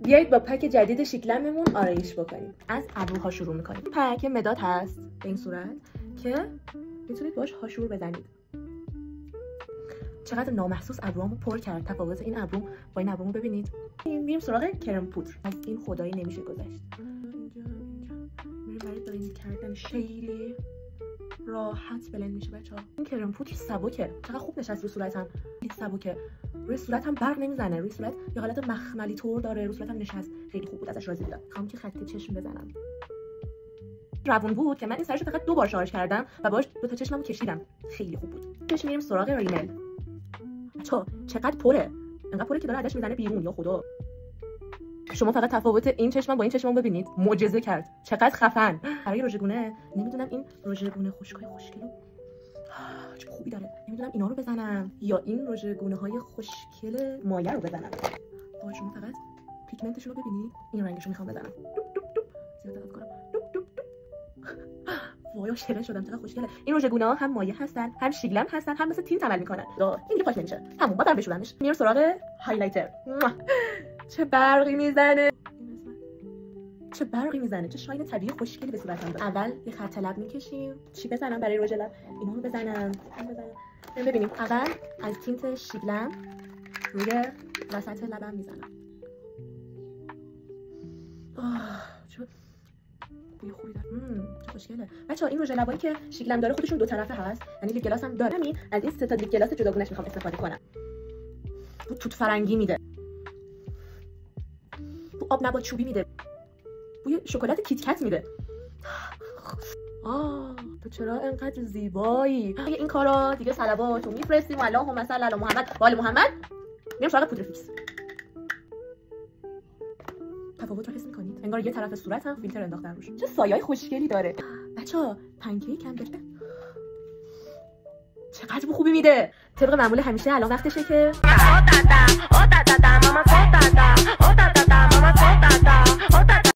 بیایید با پک جدید شیکلممون آرایش بکنیم. از ابروها شروع میکنیم. پک مداد هست به این صورت که میتونید باش هاشور بزنید. چقدر نامحسوس ابروامو پر کرد. تفاوت این ابرو با این ابرومو ببینید. میریم سراغ کرم پودر. از این خدایی نمیشه گذشت. اینجا میریم برای بلند کردن خیلی راحت بلند میشه بچه‌ها. این کرم پودر سبکه. چقدر خوب نشست رو صورتم. این سبکه. روی صورتم برق نمیزنه. روی صورت یه حالت مخملی طور داره. روی صورتم نشست. خیلی خوب بود. ازش راضی بودم. میخوام که خط چشم بزنم. روون بود که من این سرشو فقط 2 بار شارژ کردم و باهاش 2 تا چشممو کشیدم. خیلی خوب بود. پیش میریم سراغ ریمل. چقدر پره. انقدر پره که داره ازش میزنه بیرون. یا خدا. شما فقط تفاوت این چشمم با این چشمم ببینید. معجزه کرد. چقدر خفن. برای رژگونه نمیدونم این رژگونه خشکای خوشگلو چه خوبی داره. نمیدونم اینا رو بزنم یا این رژگونه های خوشگل مایه رو بزنم. آقا شما فقط پیگمنتش رو ببینید. این رنگش رو میخوام بزنم. زیاد دقت کنم. وای شیرین شدم. چقدر خوشگله. این رژگونه ها هم مایه هستن، هم شیگلم هستن، هم مثل تینت عمل میکنن. این دیگه پاک نمیشه. همون بعدم بشورمش. میرم سراغ هایلایتر. چه برقی میزنه. چه برقی میزنه. چه شاین طبیعی خوشگلی به صورتم داد. اول یه خط لب میکشیم. چی بزنم برای رژ لب؟ اینا رو بزنم. ببینیم اول از تینت شیگلم روی وسط لبم میزنم. چه بوی خوبی داره. چه خوشگله. بچه‌ها این رژ لبایی که شیگلم داره خودشون 2 طرفه هست. یعنی لیپ گلاس هم داره. همین از این 3 تا لیپ گلاس جداگونه‌اش میخوام استفاده کنم. بو توت فرنگی میده. بو آب نبات چوبی میده. بوی شکلات کیت کت میده. تو چرا انقدر زیبایی؟ این کارا دیگه صلواتو میفرستیم و اللهم صل علی محمد و آل محمد. میرم سراغ پودر فیکس. تفاوت رو حس میکنید؟ انگار یه طرف صورتم فیلتر انداختن روش. چه سایه‌ای خوشگلی داره. بچه‌ها پنکیک هم داره. چقدر خوبی میده. طبق معمول همیشه الان وقتشه که